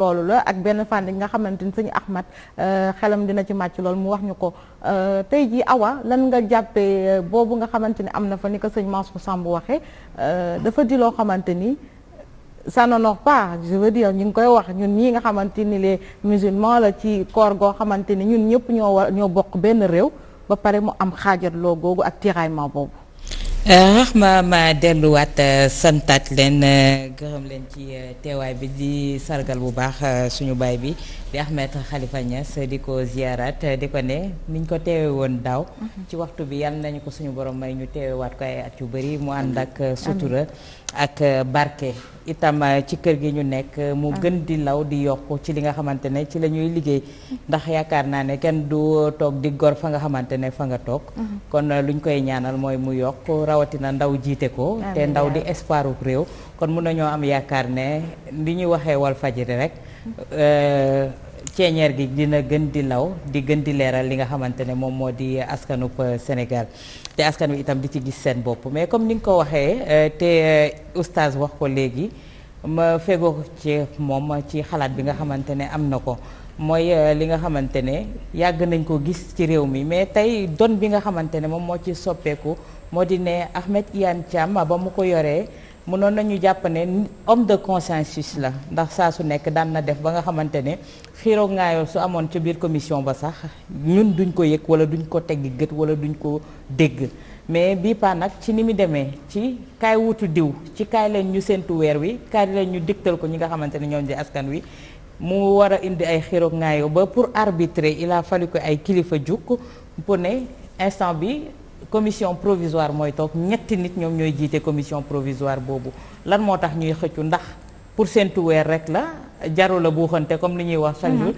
loolu la ak benn fànn nga xamante ni sëñ Ahmad xelam dina ci màcc loolu mu wax ñu ko tey jii Awa lan nga jàppee boobu nga xamante ni am na fa ni ko sëñ Mansour Samb waxee dafa di loo xamante ni ça n'honore pas je veux dire ñu ngi koy wax ñun ñii nga xamante ni les musulmans la ci koor goo xamante ni ñun ñëpp ñoo bokk benn réew ba pare mu am xaajatloo googu ak tiraillement boobu. ma delluwaat santaat leen gërëm leen ci teewaay bi di sargal bu baax suñu baay bi di Ahmed Khalifa Niass di ko ziyaaraat di ko ne niñ ko teewe woon daaw ci waxtu bi yal nañu ko suñu borom may ñu teewewaat ko ay at yu bëri mu ànd ak sutura ak barke itam ci kër gi ñu nekk mu gën di law di yokk ci li nga xamante ne ci la ñuy liggéey ndax yaakaar naa ne kenn du toog di gor fa nga xamante ne fa nga toog kon luñ koy ñaanal mooy mu yokk rawatina ndaw jiite ko te ndaw di espoiru réew kon mun nañoo am yaakaar ne li ñuy waxee Walfadjri rek ceeñeer gi dina gën di law di gën di leeral li nga xamante ne moom moo di askanub Sénégal te askan wi itam di ci gis seen bopp mais comme ni nga ko waxee te oustaz wax ko léegi ma fegoo ko ci moom ci xalaat bi nga xamante ne am na ko mooy li nga xamante ne yàgg nañ ko gis ci réew mi mais tey don bi nga xamante ne moom moo ci soppeeku moo di ne Ahmed Iyane Thiam ba mu ko yoree mënoon nañu jàpp ne homme de consensus la ndax saa su nekk daan na def ba nga xamante ne xiiroo ngaayoo su amoon ca biir commission ba sax ñun duñ ko yëg wala duñ ko teggi gët wala duñ ko dégg mais bii pa nag ci ni mu demee ci kaay wutu diw ci kaay leen ñu séntu weer wi kaay leen ñu digtal ko ñi nga xamante ne ñoom di askan wi mu war a indi ay xiiroo ngaayoo ba pour arbitrer il a fallu que ay kilifa jukk pour ne instant bi commission provisoire mooy toog ñetti nit ñoom ñooy jiite commission provisoire boobu lan moo tax ñuy xëccu ndax pour séntu weer rek la jaru la buuxante comme li ñuy wax chaque jour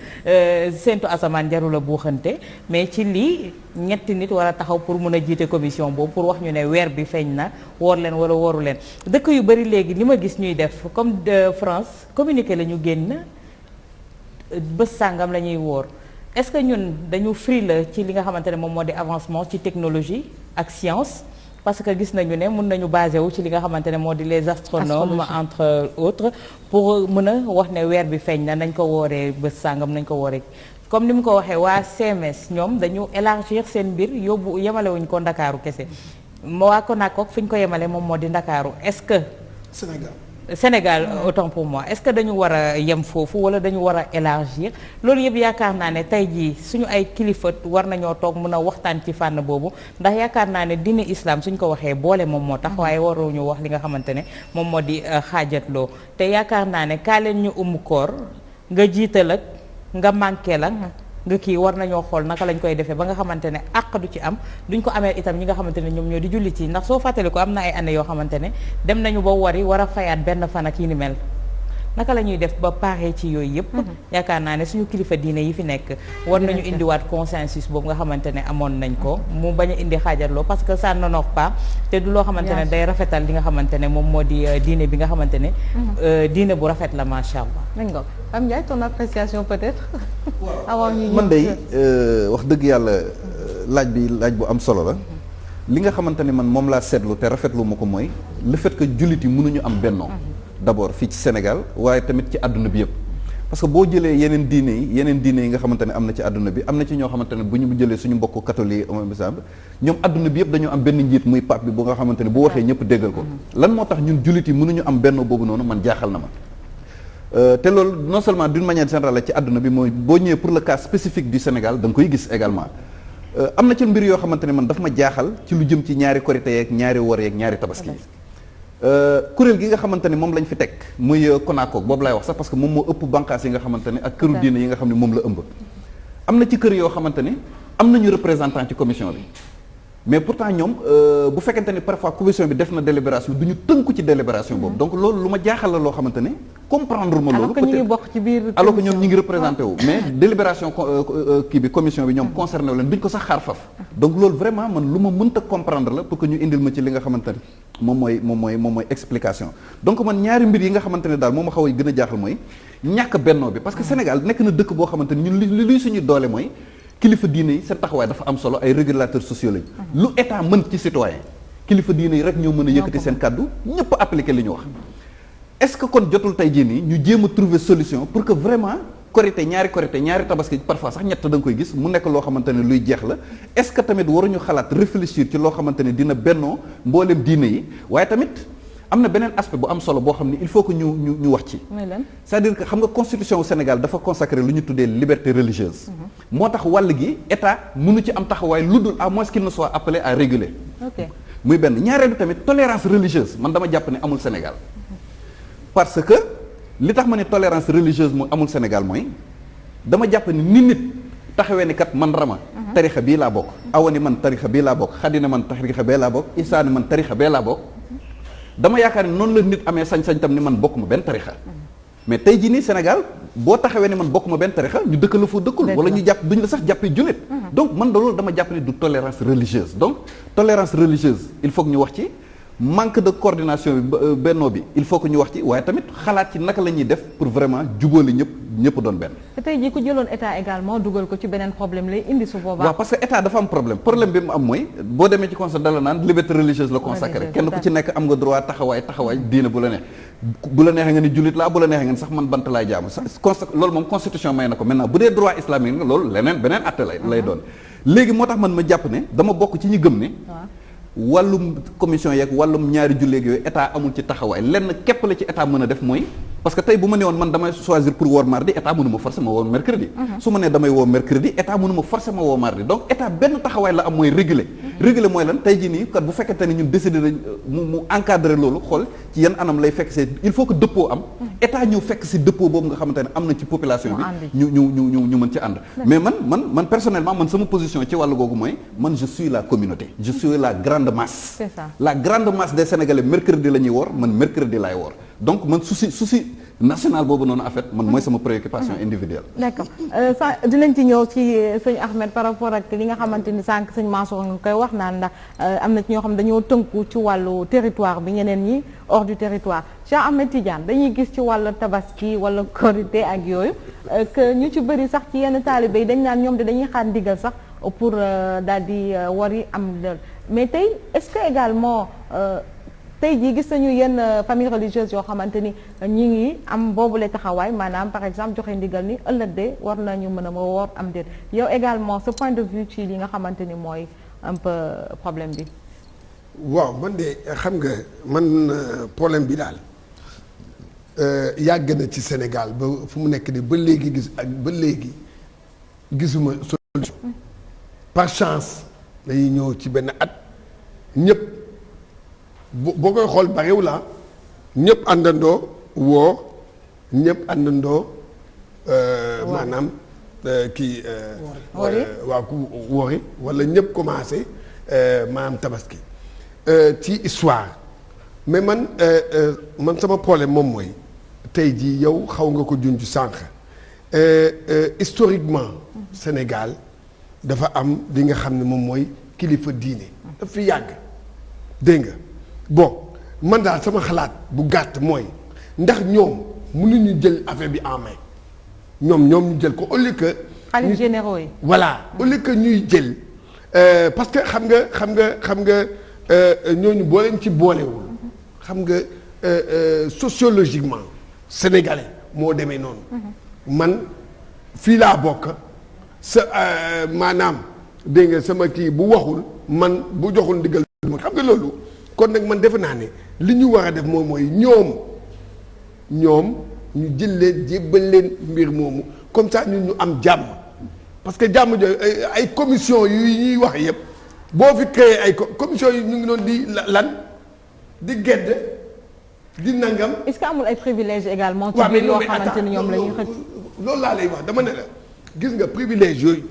séntu asamaan jaru la buuxante mais ci lii ñetti nit war a taxaw pour mun a jiite commission boobu pour wax ñu ne weer bi feeñ na woor leen wala wooru leen dëkk yu bari léegi li ma gis ñuy def comme de France communiqué la ñu génn bés sàngam la ñuy woor est-ce que ñun dañu frileux ci li nga xamante ne moom moo di avancement ci technologie ak science parce que gis nañu ne mun nañu basé wu ci li nga xamante ne moo di les astronomes entre autres pour mën a wax ne weer bi feeñ na nañ ko wooree bés sàngam nañ ko wooree comme ni mu ko waxee waa CMS ñoom dañu élargir seen mbir yóbbu yemalewuñ ko Ndakaaru kese waa Konakook fi ñu ko yemale moom moo di Ndakaaru est-ce que Sénégal autant pour moi est-ce que dañu war a yem foofu wala dañu war a élargir loolu yëpp yaakaar naa ne tey jii suñu ay kilifa war nañoo toog mën a waxtaan ci fànn boobu ndax yaakaar naa ne diine islam suñ ko waxee boole moom moo tax waaye waruñu wax li nga xamante ne moom moo di xaajatloo te yaakaar naa ne kaa leen ñu koor nga jiital ak nga manqué la nga kii war nañoo xool naka lañ koy defee ba nga xamante ne àq du ci am duñ ko amee itam ñi nga xamante ne ñoom ñoo di jullit yi ndax soo fàttali ko am na ay année yoo xamante ne dem nañu ba war a fayaat benn fan ak yi ni mel naka la ñuy def ba paaxee ci yooyu yëpp yaakaar naa ne suñu kilifa diine yi fi nekk war nañu indiwaat consensus boobu nga xamante ne amoon nañ ko mu bañ a indi xaajaloo parce que ça n'honore pas te du loo xamante ne day rafetal li nga xamante ne moom moo di diine bi nga xamante ne diine bu rafet la macha allah. nañ ko Pape Ndiaye ton appréciation peut-être. avant ñu man day wax dëgg yàlla laaj bu am solo la. li nga xamante ne man moom laa seetlu te rafetlu ma ko mooy le fait que jullit yi mënuñu am bennoo. d'abord fii ci Sénégal waaye tamit ci àdduna bi yëpp parce que boo jëlee yeneen diine yi nga xamante ne am na ci àdduna bi am na ci ñoo xamante ne bu ñu jëlee suñu mbokku catholique ñoom àdduna bi yëpp dañoo am benn njiit muy pape bi bu nga xamante ne bu waxee ñëpp déggal ko lan moo tax ñun jullit yi mënuñu am bennoo boobu noonu man jaaxal na ma te loolu non seulement d'une manière générale ci àdduna bi mooy boo ñëwee pour le cas spécifique du Sénégal da nga koy gis également am na ci mbir yoo xamante ne man daf ma jaaxal ci lu jëm ci ñaari korité yeeg ñaari wor yeeg ñaari tabaski kuréel gi nga xamante ne moom lañ fi teg muy Konakook boobu laay wax sax parce que moom moo ëpp bànqaas yi nga xamante ne ak këru diine yi nga xam ne moom la ëmb am na ci kër yoo xamante ne am nañu représentant ci commission bi mais pourtant ñoom bu fekkente ni parfois commission bi def na délibération du ñu tënku ci délibération boobu donc loolu lu ma jaaxal la loo xamante ne comprendre ma loolu alors que ñoom ñi ngi représenté wu mais délibération kii bi commission bi ñoom concerné wu leen duñ ko sax xaar faf donc loolu vraiment man lu ma mënta comprendre la pour que ñu indil ma ci li nga xamante ne moom mooy explication donc man ñaari mbir yi nga xamante ne daal moom ma xaw a gën a jaaxal mooy ñàkk bennoo bi parce que Sénégal nekk na dëkk boo xamante ne ñun luy suñu doole mooy kilifa diine yi seen taxawaay dafa am solo ay régulateurs sociaux lañ lu état mën ci citoyen kilifa diine yi rek ñoo mën a yëkkati seen kàddu ñëpp appliquer li ñu wax est-ce que kon jotul tey jii nii ñu jéem a trouver solution pour que vraiment korité ñaari tabaski parfois sax ñett da nga koy gis mu nekk loo xamante ne luy jeex la est-ce que tamit waruñu xalaat réfléchir ci loo xamante ne dina bennoo mboolem diine yi waaye tamit am na beneen aspect bu am solo boo xam ne il faut que ñu wax ci. c'est-à-dire que xam nga constitution wu Sénégal dafa consacrer lu ñu tuddee liberté religieuse. moo tax wàll gi état mënu ci am taxawaay lu dul à moins qu'il ne soit appelé à réguler. muy benn ñaareelu tamit tolérance religieuse man dama jàpp ne amul Sénégal parce que. li tax ma ne tolérance religieuse mu amul Sénégal mooy dama jàpp ni nit taxawee ni kat man Rama tarixa bii laa bokk Awa ni man tarixa bii laa bokk Xadi ne man tarixa bee laa bokk Isaa ni man tarixa bee laa bokk dama yaakaar ni noonu la nit amee sañ-sañ tam ni man bokk ma benn tarixa mais tey jii nii Sénégal boo taxawee ni man bokk ma benn tarixa ñu dëkk la foo dëkkul wala ñu jàpp duñ la sax jàppee jullit donc man da loolu dama jàpp ni du tolérance religieuse donc tolérance religieuse il faut que ñu wax ci manque de coordination bi bennoo bi il faut que ñu wax ci waaye tamit xalaat ci naka la ñuy def pour vraiment jubóoli ñëpp doon benn. te tey jii ku jëloon état également dugal ko ci beneen problème lay indi su boobaa. waaw parce que état dafa am problème bi mu am mooy boo demee ci conseil dala naan liberté religieuse la consacré kenn ku ci nekk am nga droit taxawaay diine bu la neexee nga ni jullit laa bu la neexee nga ni sax man bant laay jaamu loolu moom constitution may na ko maintenant bu dee droit islamique nga loolu beneen atte lay doon léegi moo tax man ma jàpp ne dama bokk ci ñi gëm ne wàllum commission yeeg wàllum ñaari julleeg yooyu état amul ci taxawaay lenn képp la ci état mën a def mooy parce que tey bu ma nee woon man damay choisir pour woor mardi état mënu ma forcer ma woo mercredi su ma nee damay woo mercredi état mënu ma forcer ma woo mardi donc état benn taxawaay la am mooy réguler mooy lan tey jii nii kat bu fekkente ne ñun décider nañ mu encadrer loolu xool ci yan anam lay fekk see il faut que dëppoo am état ñëw fekk si dëppoo boobu nga xamante ne am na ci population bi ñu mën ci ànd mais man personnellement man sama position ci wàllu googu mooy man je suis la communauté je suis la grande masse c'est ça. La grande masse des Sénégalais mercredi la ñuy woor man mercredi laay woor donc man souci national boobu noonu en fait man mooy sama préoccupation individuelle. d'accord dinañ ci ñëw ci sëñ Ahmed par rapport ak li nga xamante ni sànq sëñ Mansour nga koy wax naan ndax am na ci ñoo xam dañoo tënku ci wàllu territoire bi ñeneen ñi hors du territoire Cheikh Ahmed Tidiane dañuy gis ci wàllu tabaski wala korité ak yooyu que ñu ci bëri sax ci yenn taalibe yi dañ naan ñoom de dañuy xaar ndigal sax pour daal di wari am mais tey est-ce que également tey jii gis nañu yenn famille religieuse yoo xamante ni ñi ngi am boobule taxawaay maanaam par exemple joxe ndigal ni ëllëg de war nañu mën a ma woor am déet yow également ce point de vue ci li nga xamante ni mooy un peu problème bi. waaw man de xam nga man problème bi daal yàgg na ci Sénégal ba fu mu nekk nii ba léegi gisuma solution. Par chance dañuy ñëw ci benn at ñëpp. boo koy xool bariw la ñëpp àndandoo woo ñëpp àndandoo maanaam kii waaw ku woori wala ñëpp commencé maanaam tabaski ci histoire mais man sama problème moom mooy tey jii yow xaw nga ko junj sànq historiquement Sénégal dafa am li nga xam ne moom mooy kilifa diine daf fi yàgg dégg nga bon man daal sama xalaat bu gàtt mooy ndax ñoom mënuñu jël affaire bi en main ñoom ñu jël ko au lieu que. xalif généraux yi. voilà au lieu que ñuy jël parce que xam nga ñooñu boo leen ci boolewul. xam nga sociologiquement sénégalais moo demee noonu. man fii laa bokk maanaam dégg nga sama kii bu waxul man bu joxul ndigal xam nga loolu. kon nag man defe naa ne li ñu war a def moom mooy ñoom ñu jël leen jébbal leen mbir moomu comme ça ñun ñu am jàmm parce que jàmm jooyu ay commission yu ñuy wax yëpp boo fi créé ay commission yi ñu ngi doon di lan di gedd di nangam. est-ce que amul ay privilèges également. ci biir yoo xamante ni ñoom la ñuy xëcc. loolu laa lay wax dama ne la gis nga privilège yooyu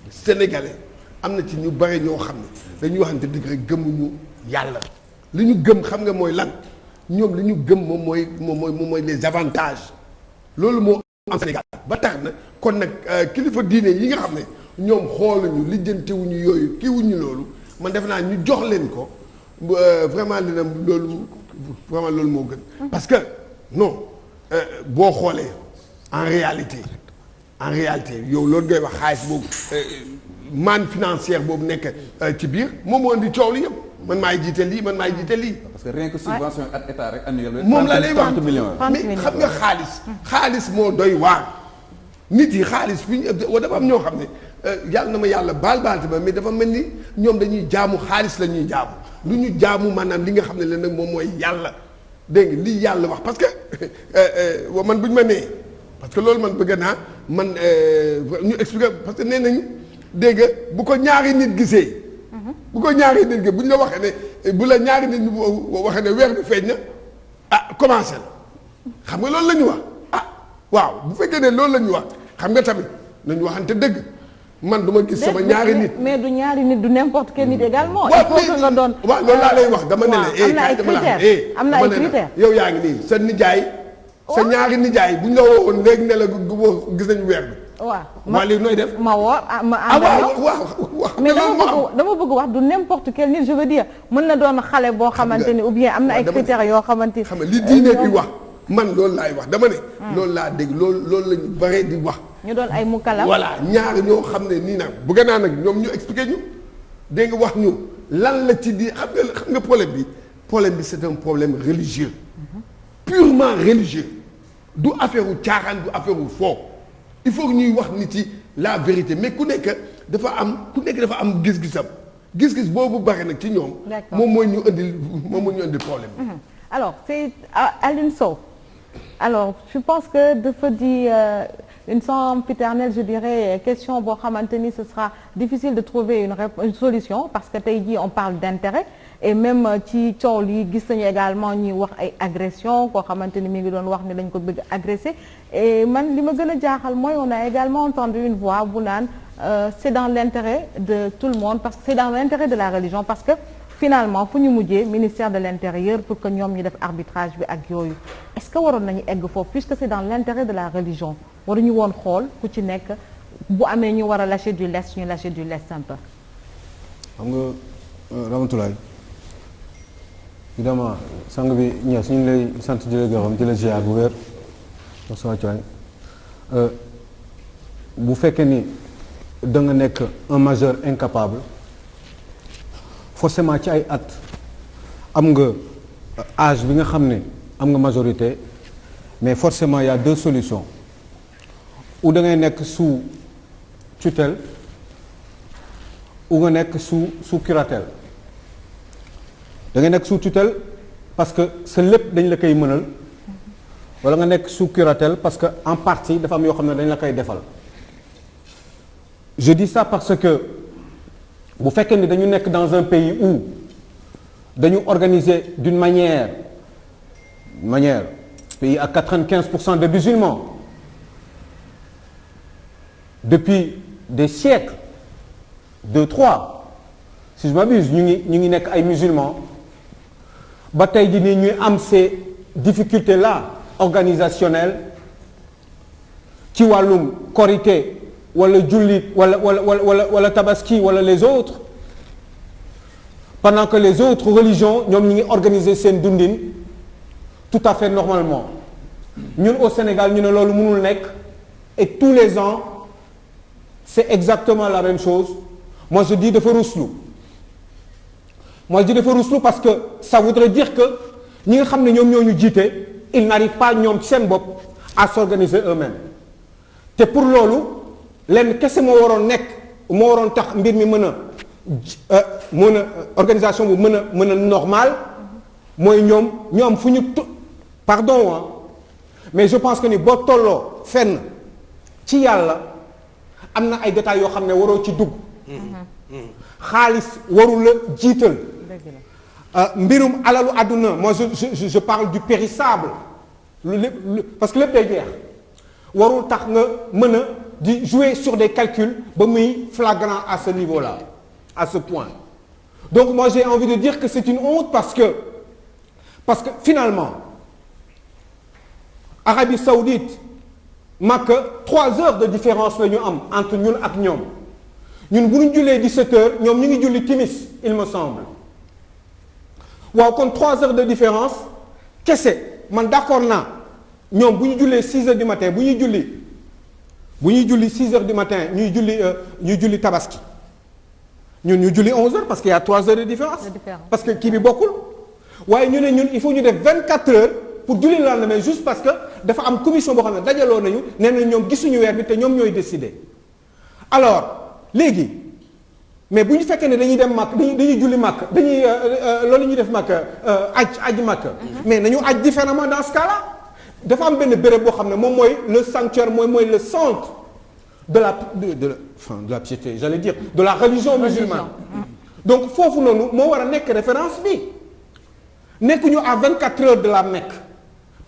sénégalais am na ci ñu bare ñoo xam ne dañuy waxante dëgg rek gëmuñu. yàlla li ñu gëm xam nga mooy lan ñoom li ñu gëm moom mooy les avantages loolu moo am Sénégal ba tax na kon nag kilifa diine yi nga xam ne ñoom xooluñu lijjantewuñu yooyu kii wuñu loolu man def naa ñu jox leen ko vraiment dina loolu moo gën parce que non boo xoolee en réalité yow loolu ngay wax xaalis boobu manne financière boobu nekk ci biir moom moo indi coow li yëpp man maay jiite lii man maay jiite lii. parce que rien que subvention ak état rek annuel. moom laa lay wax 30 millions. mais xam nga xaalis moo doy waar. nit yi xaalis fi ñu dafa am ñoo xam ne yàlla na ma yàlla baal ba mais dafa mel ni ñoom dañuy jaamu xaalis la ñuy jaamu lu ñu jaamu maanaam li nga xam ne leen nag moom mooy yàlla dégg nga lii yàlla wax parce que man bu ñu ma nee parce que loolu man bëgg naa man ñu expliquer parce que nee nañu dégg nga bu ko ñaari nit gisee. bu ko ñaari nit gisee bu ñu la waxee ne bu la ñaari nit waxee ne weer bi feeñ na commencé la xam nga loolu la ñu wax waaw bu fekkee ne loolu la ñu wax xam nga tamit nañu waxante dëgg. man du ma gis sama ñaari nit mais du ñaari nit du n'importe quel nit également. il faut que nga doon waaw loolu laa lay wax dama ne la am na ay critères yow yaa ngi nii sa nijaay. sa ñaari nijaay bu ñu la woowoon léegi ne la gis nañu weer bi. waaw léegi nooy def. ma woo ma waaw mais dama bëgg wax du n'importe quel nit je veux dire mën na doon xale boo xamante ni ou bien am na ay critères yoo xamante ni. xam nga li diine bi wax man loolu laay wax dama ne. loolu laa dégg loolu lañu bare di wax. ñu doon ay mukalaf voilà ñaar ñoo xam ne nii nag bëgg naa nag ñoom ñu expliquer ñu dégg nga wax ñu lan la ci di xam nga problème bi c'est un problème religieux purement religieux du affaire u caaxaan du affaire u foo il faut que ñuy wax nit yi la vérité mais ku nekk dafa am gis-gisam gis-gis boobu bari nag ci ñoom. moom mooy ñu indil problème bi. alors c'est Alioune Sow alors je pense que dafa di. Une sempiternelle je dirais question boo xamante ni ce sera difficile de trouver une solution parce que tey jii on parle d'intérêt et même ci coow li gis nañu également ñuy wax ay agression koo xamante ni mi ngi doon wax ni dañ ko bëgg agresser et man li ma gën a jaaxal mooy on a également entendu une voix bu naan c'est dans l'intérêt de tout le monde parce que c'est dans l'intérêt de la religion parce que finalement fu ñu mujjee ministère de l'intérieur pour que ñoom ñu def arbitrage bi ak yooyu est-ce que waroon nañu egg foofu puisque c'est dans l'intérêt de la religion waruñu woon xool ku ci nekk bu amee ñu war a lâcher du lest ñu lâcher du lest un peu. xam nga Ramatoulaye évidemment sang bi ñëw suñu lay sant di la gërëm di la ziar bu wér bu fekkee ni da nga nekk un majeur incapable forcément ci ay at am nga âge bi nga xam ne am nga majorité mais forcément il y a deux solutions. ou da ngay nekk sous tutelle ou nga nekk sous curatelle da ngay nekk sous tutelle parce que sa lépp dañ la koy mënal wala nga nekk sous curatelle parce que en partie dafa am yoo xam ne dañ la koy defal je dis ça parce que bu fekkee ni dañu nekk dans un pays où dañu organiser d'une manière pays à 95% de musulmans depuis des siècles 2-3 si je m'abuse ñu ngi nekk ay musulmans ba tey jii nii ñuy am ces difficultés là organisationnelles ci wàllum korité wala jullit wala tabaski wala les autres pendant que les autres religions ñoom ñu ngi organiser seen dundin tout à fait normalement ñun au Sénégal ñu ne loolu mënul nekk et tous les ans c'est exactement la même chose moi je dis dafa ruslu parce que ça voudrait dire que ñi nga xam ne ñoom ñoo ñu jiite ils n'arrivent pas ñoom ci seen bopp à s'organiser eux-mêmes te pour loolu lenn kese moo waroon tax mbir mi mën a organisation bu mën a normal mooy ñoom ñu am fu ñu pardon mais je pense que ni boo tolloo fenn ci yàlla am na ay détails yoo xam ne waroo ci dugg xaalis warul la jiital mbirum alalu àdduna moi je parle du périssable parce que lépp day jeex warul tax nga mën a di jouer sur des calculs ba muy flagrant à ce niveau-là à ce point donc moi j'ai envie de dire que c'est une honte parce que finalement Arabie Saoudite Makka 3 heures de différence la ñu am entre ñun ak ñoom ñun bu ñu jullee 17 heures ñoom ñu ngi julli timis il me semble waaw kon 3 heures de différence kese man d'accord naa ñoom bu ñu jullee 6 heures du matin bu ñuy julli 6 heures du matin ñuy julli tabaski ñun ñu julli 11 heures parce qu'il y a 3 heures de différence. Parce que kii bi bokkul. waaye ñu ne ñun il faut ñu def 24 heures pour julli le lendemain juste parce que dafa am commission boo xam ne dajaloo nañu nee na ñoom gisuñu weer bi te ñoom ñooy décider. alors léegi mais bu ñu fekkee ne dañuy dem màkk dañuy julli màkk dañuy loolu ñuy def màkk aj màkk. mais nañu aj différemment dans ce cas-là. dafa am benn béréb boo xam ne moom mooy le sanctuaire mooy le centre de la piété j'allais dire de la religion musulmane. donc foofu noonu moo war a nekk référence bi nekkuñu à 24 heures de la Mecque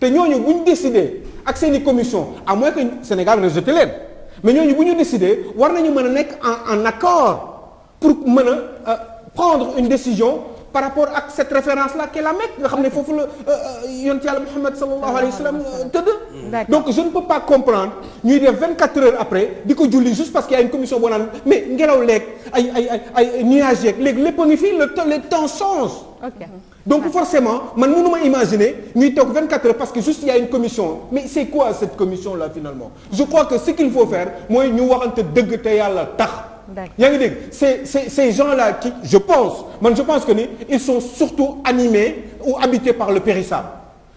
te ñooñu bu ñu décidé ak seeni commission à moins que Sénégal rejeté leen mais ñooñu bu ñu décidé war nañu mën a nekk en accord pour mën a prendre une décision par rapport ak cette référence là qu'est la Mecque nga xam ne foofu la yonent Yàlla Muhammad sallallahu alayhi wa sallam tëdd. donc je ne peux pas comprendre ñuy def 24 heures après di ko julli juste parce qu'il y a une commission boo naan mais ngelaw leeg ay nuages yeeg léegi lépp a ngi fii le temps change. donc forcément man mënuma imaginer ñuy toog 24 heures parce que juste il y a une commission mais c'est quoi cette commission là finalement je crois que ce qu'il faut faire mooy ñu waxante dëgg te yàlla tax. yaa ngi dégg ces gens-là qui je pense que ni ils sont surtout animés ou habités par le périssable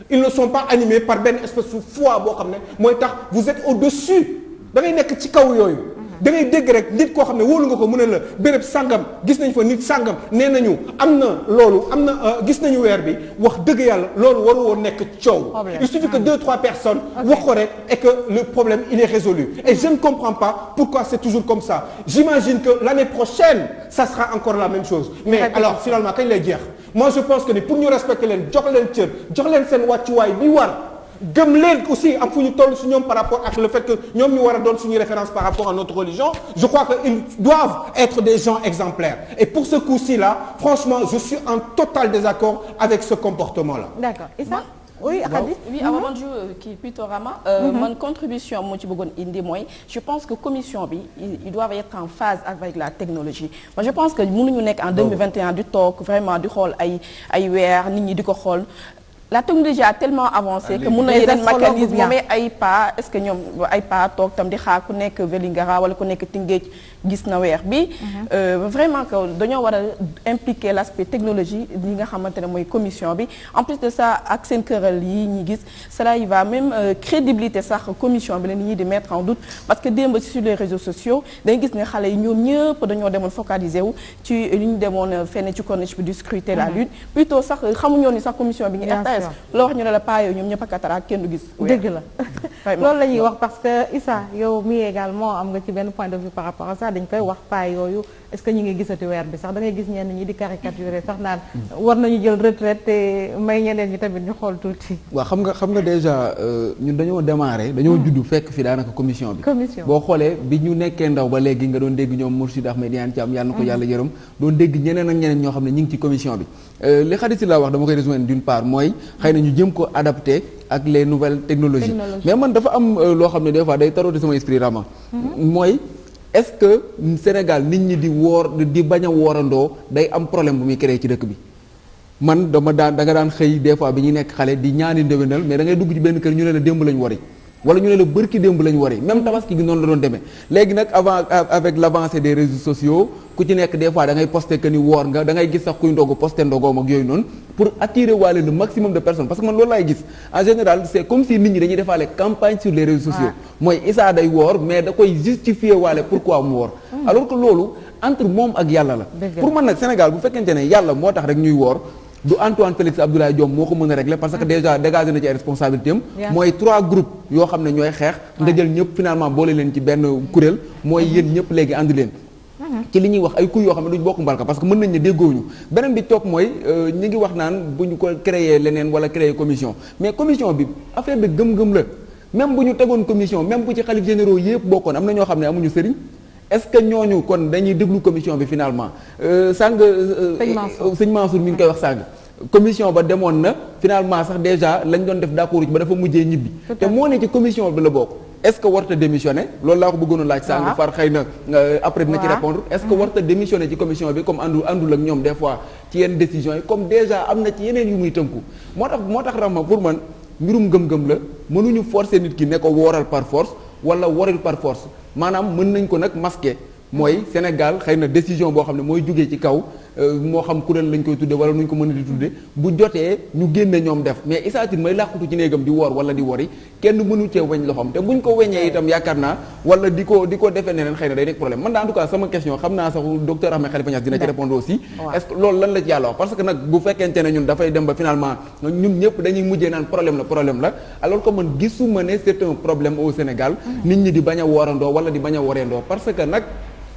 ils ne sont pas animés par benn espèce de foi boo xam ne mooy tax vous êtes au-dessus da ngay nekk ci kaw yooyu da ngay dégg rek nit koo xam ne wóolu nga ko mu ne la béréb sàngam gis nañ fa nit sàngam nee nañu am na gis nañu weer bi wax dëgg yàlla loolu waru woon nekk coow. il suffit que 2-3 personnes wax ko rek et que le problème il est résolu et je ne comprends pas pourquoi c'est toujours comme ça j'imagine que l'année prochaine ça sera encore la même chose mais alors finalement kañ lay jeex moi je pense que ni pour ñu respecter leen jox leen cër jox leen seen wàccuwaay bi war gëm leen aussi am fu ñu toll si ñoom par rapport ak le fait que ñoom ñu war a doon suñu référence par rapport à notre religion je crois que ils doivent être des gens exemplaires et pour ce coup-ci là franchement je suis en total désaccord avec ce comportement là. D'accord. Issa oui Khady. oui avant man kii plutôt Rama. man contribution moo ci bëggoon indi mooy je pense que commission bi ils doivent être en phase avec la technologie moi je pense que mënuñu nekk en 2021 di toog vraiment di xool ay weer nit ñi di ko xool. la technologie a tellement avancé que mun na yeneen mécanisme mais ay pas est-ce que ñoom ay pas toog tam di xaar ku nekk Vélingara wala ku nekk Tëngéej gis na weer bi vraiment que dañoo war a impliquer l'aspect technologie li nga xamante ne mooy commission bi en plus de ça ak seen këral yi ñi gis cela il va même crédibilité sax commission bi la nit ñi di mettre en doute parce que démb sur les réseaux sociaux dañuy gis ne xale yi ñoom ñëpp dañoo demoon focaliser wu ci li ñu demoon fenn ci corniche bi di scruter la lune plutôt sax xamuñoo ni sax commission bi ñu loo wax ñu ne la paa yooyu ñoom ñëpp a kataraak kenn du gis. dëgg la loolu la ñuy wax parce que Issa yow mi également am nga ci benn point de vue par rapport à ça dañ koy wax paa yooyu est-ce que ñu ngi gisati weer bi sax da ngay gis ñenn ñi di caricaturer sax naan war nañu jël retraite te may ñeneen ñi tamit ñu xool tuuti. waaw xam nga déjà ñun dañoo démarrer dañoo juddu fekk fi daanaka commission bi. boo xoolee bi ñu nekkee ndaw ba léegi nga doon dégg ñoom Mourchid Ahmed Yane Thiam yàlla na ko yàlla yërëm doon dégg ñeneen ak ñeneen ñoo xam ne ñu ngi ci commission bi li Khady Sylla wax dama koy rejoindre d'une part mooy xëy na ñu jëm ko adapté ak les nouvelles technologies mais man dafa am loo xam ne des fois day tarauder sama esprit Rama mooy est-ce que Sénégal nit ñi di bañ a woorandoo day am problème bu muy créer ci dëkk bi man da nga daan xëy des fois bi ñuy nekk xale di ñaani ndéwénal mais da ngay dugg ci benn kër ñu ne la démb lañ wari wala ñu ne la bërki démb lañ wari même tabaski gi noonu la doon demee léegi nag avant avec l'avancée des réseaux sociaux ku ci nekk des fois da ngay poster que ni woor nga da ngay gis sax kuy ndogu poster ndogoom ak yooyu noonu pour attirer waale le maximum de personnes parce que man loolu laay gis en général c'est comme si nit ñi dañuy defaale campagne sur les réseaux sociaux mooy Issa day woor mais da koy justifier waale pourquoi mu woor alors que loolu entre moom ak yàlla la pour man nag Sénégal bu fekkente ne yàlla moo tax rek ñuy woor du Antoine Félix Abdoulaye Diome moo ko mën a régler parce que déjà dégagé na ci ay responsabilité am mooy 3 groupes yoo xam ne ñooy xeex nga jël ñëpp finalement boole leen ci benn kuréel mooy yéen ñëpp léegi ànd leen ci li ñuy wax ay kuy yoo xam ne duñ bokk mbalka parce que mën nañ ne déggoowuñu beneen bi topp mooy ñi ngi wax naan bu ñu ko créer leneen wala créer commission mais commission bi affaire de gëm-gëm la même bu ñu tegoon commission même bu ci xalif généraux yëpp bokkoon am na ñoo xam ne amuñu sëriñ est-ce que ñooñu kon dañuy déglu commission bi finalement sëñ Mansour mi ngi koy wax sàng commission ba demoon na finalement sax déjà lañ doon def d'accord ba dafa mujjee ñibbi te moo ne ci commission bi la bokk est-ce que warta démissionner loolu laa ko bëggoon a laaj sàng far xëy na après dina ci répondre est-ce que warta démissionner ci commission bi comme àndul ak ñoom des fois ci yenn décisions yi comme déjà am na ci yeneen yu muy tënku moo tax Rama pour man mbirum gëm-gëm la mënuñu forcer nit ki ne ko wooral par force wala woril par force maanaam mën nañ ko nag masquer mooy Sénégal xëy na décision boo xam ne mooy jugee ci kaw moo xam kuréel lañ koy tudde wala nuñ ko mën a di tudde bu jotee ñu génne ñoom def mais Issa Tine may làqutu ci néegam di woor wala di wori kenn mënu cee weñ loxoom te buñ ko weñee itam yaakaar naa wala di ko defee neneen xëy na day nekk problème man daa en tout cas sama question xam naa sax docteur Ahmed Khalifa Niass dina ci répondre aussi est-ce que loolu lan la ci yàlla wax parce que nag bu fekkente ne ñun dafay dem ba finalement ñun ñëpp dañuy mujjee naan problème la alors que man gisuma ne c'est un problème au Sénégal nit ñi di bañ a woorandoo wala di bañ a woreendoo parce que nag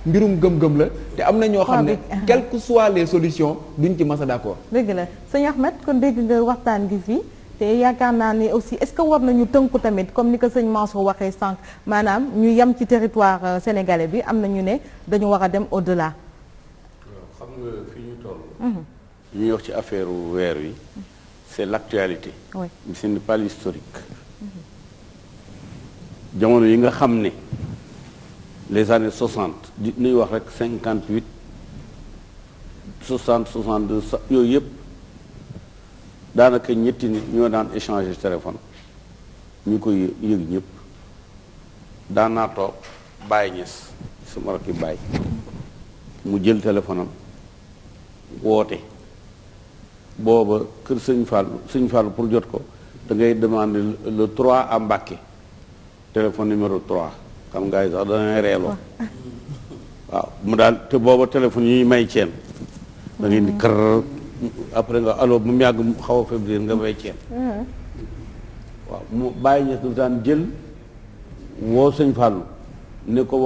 mbirum gëm-gëm la te am na ñoo xam ne quelles que soient les solutions duñ ci mas a d'accord. dëgg la sëñ Ahmed kon dégg nga waxtaan gi fii te yaakaar naa ni aussi est-ce que war nañu tënku tamit comme ni ko sëñ Mansour waxee sànq maanaam ñu yem ci territoire sénégalais bi am na ñu ne dañu war a dem au-delà. xam nga fi ñu toll. ñuy wax ci affaire weer wi c'est l'actualité. oui mais ce n'est pas l'historique. jamono yi nga xam ne. les années 60 di nuy wax rek 58 60 62 yooyu yëpp daanaka ñetti nit ñoo daan échanger téléphone ñu koy yëg ñëpp daan naa toog Baye Niass sama rakki Baye mu jël téléphone am woote booba kër sëñ Fallou pour jot ko da ngay demander le 3 à Mbacké téléphone numéro 3 xam nga sax dana reeloo waaw mu daal te booba téléphone yi may ceen da ngeen di kër après nga allo bu mu yàgg xaw a fébrile nga may ceen waaw mu bàyyi ñes du daan jël woo sëñ Fallou ne ko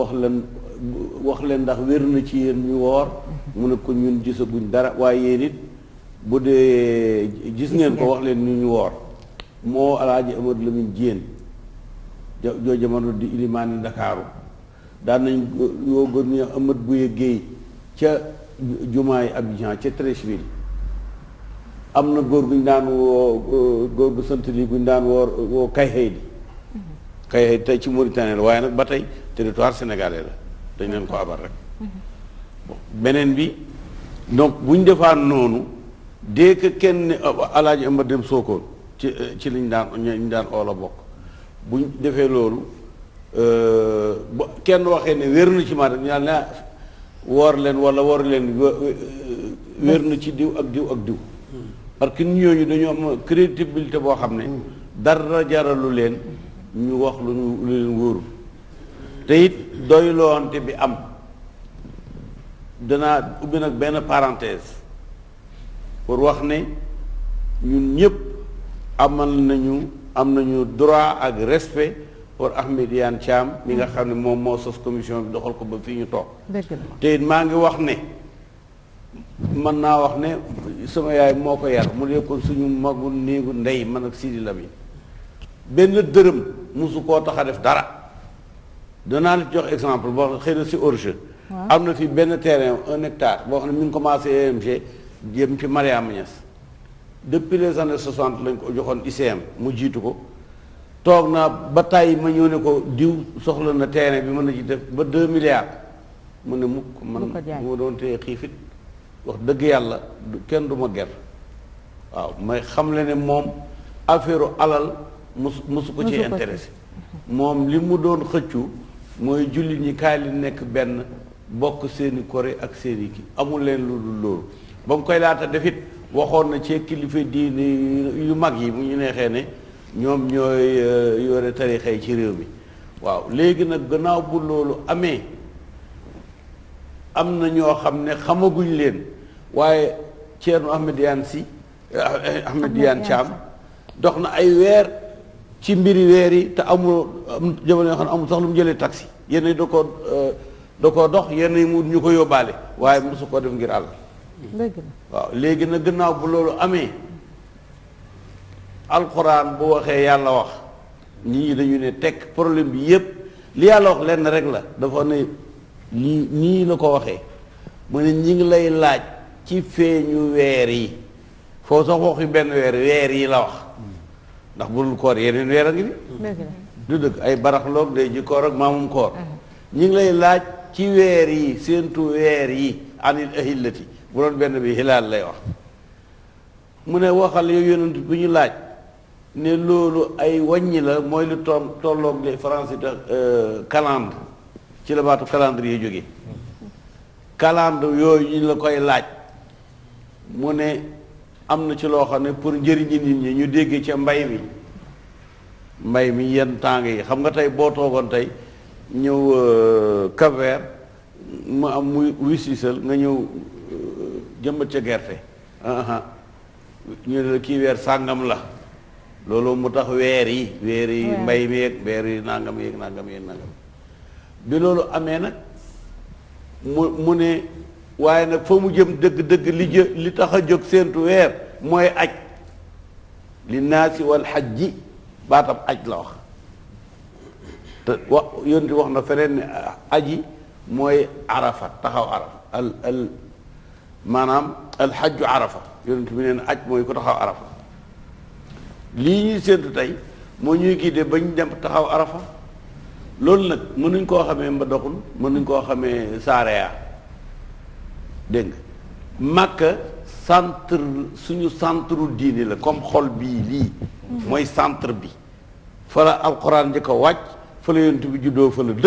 wax leen ndax wér na ci yéen ñu woor mu ne ko ñun gisaguñ dara waaye yéen it bu dee gis ngeen ko wax leen ñu woor moo Alaaji Amadou Lamine Diène joo jamono di ilimaani Ndakaaru daan nañ yoo góor ñu Amat Bouye Guèye ca jumaay Abidjan ca Treichville am na góor guñ daan woo góor gu sant lii guñ daan woo Kayhaydi Kayhaydi tey ci Mauritanie la waaye nag ba tey territoire sénégalais la dañ leen ko abal rek beneen bi donc buñ defaan noonu dès que kenn Alaaji Amat dem Sokone ci liñ daan oola bokk buñ defee loolu ba kenn waxee ne wér na ci ma rek ñu naan ne woor leen wala woor leen wér na ci diw ak diw ak diw parce que ñooñu dañoo am crédibilité boo xam ne dara jaralu leen ñu wax lu leen wóorul te it doyloonte bi am danaa ubbi nag benn parenthèse pour wax ne ñun ñëpp am nañu droit ak respect pour Ahmed Iyane Thiam mi nga xam ne moom moo sos commission bi doxal ko ba fii ñu toog te it maa ngi wax ne mën naa wax ne sama yaay moo ko yar mu nekkoon suñu magu néegu ndey man ak Sidi Lamine benn dërëm mosu koo tax a def dara danaa la jox exemple boo xam ne xëy na si orge am na fi benn terrain 1 hectare boo xam ne mi ngi commencé EMG jëm ci Mariama Niass depuis les années 60 lañ ko joxoon ICM mu jiitu ko toog naa ba tàyyi ma ñëw ne ko diw soxla na terrain bi mën na ci def ba 2 milliards mu ne mukk man bu ma doon téye xiifit wax dëgg yàlla kenn du ma ger waaw may xam le ne moom affaire alal mosu ko ci intéressé moom li mu doon xëccu mooy jullit ñi kaay li nekk benn bokk seeni kore ak seeni ki amul leen lu dul loolu ba mu koy laata defit waxoon na ci kilifa diine yu mag yi mu ñu neexee ne ñoom ñooy yore tarixa yi ci réew mi waaw léegi nag gannaaw bu loolu amee am na ñoo xam ne xamaguñ leen waaye Thierno Ahmed Iyane Thiam dox na ay weer ci mbiri weer yi te amul jamono yoo xam ne amul sax lu mu jëlee taxi yenn da koo dox yenn yi mu ñu ko yóbbaale waaye mosu ko def ngir àll waaw léegi nag gannaaw bu loolu amee alxuraan bu waxee yàlla wax nit ñi dañu ne tekk problème bi yépp li yàlla wax lenn rek la dafa ne lii nii la ko waxee mu ne ñi ngi lay laaj ci feeñu weer yi foo sax waxi benn weer yi la wax ndax bu dul koor yeneen weer a ngi fi du dëgg ay baraxloog day ji koor ak maamum koor ñi ngi lay laaj ci weer yi séentu weer yi anil ahillati bu doon benn bi hilaal lay wax mu ne waxal yow yonent bu ñu laaj ne loolu ay wàññi la mooy lu tolloog les français de calendre ci la baatu calendrier jógee calende yooyu ñu la koy laaj mu ne am na ci loo xam ne pour njëriñi nit ñi ñu déggee ca mbay mi yenn tàng yi xam nga tey boo toogoon tey ñëw Cap-Vert mu am muy wisiisal nga ñëw jëmbat ca gerte ñu ne la kii weer sàngam la loolu mu tax weer yi mbay mi yeeg weer yi nangam bi loolu amee nag mu ne waaye nag fa mu jëm dëgg-dëgg li tax a jóg seentu weer mooy aj li naasi wal xajji baatam aj la wax te yonti wax na feneen ne aji mooy arafa taxaw arafa maanaam alxajju arafa yonent bi neen aj mooy ko taxaw arafa lii ñuy séentu tey moo ñuy guidé bañ dem taxaw arafa loolu nag mënuñ koo xamee Mbadakhoune mënuñ koo xamee Saareya dégg nga Makka centre suñu centre diine la comme xol bii lii mooy centre bi fa la alxuraan njëkk a wàcc fa la yonent bi juddoo fa la dëkk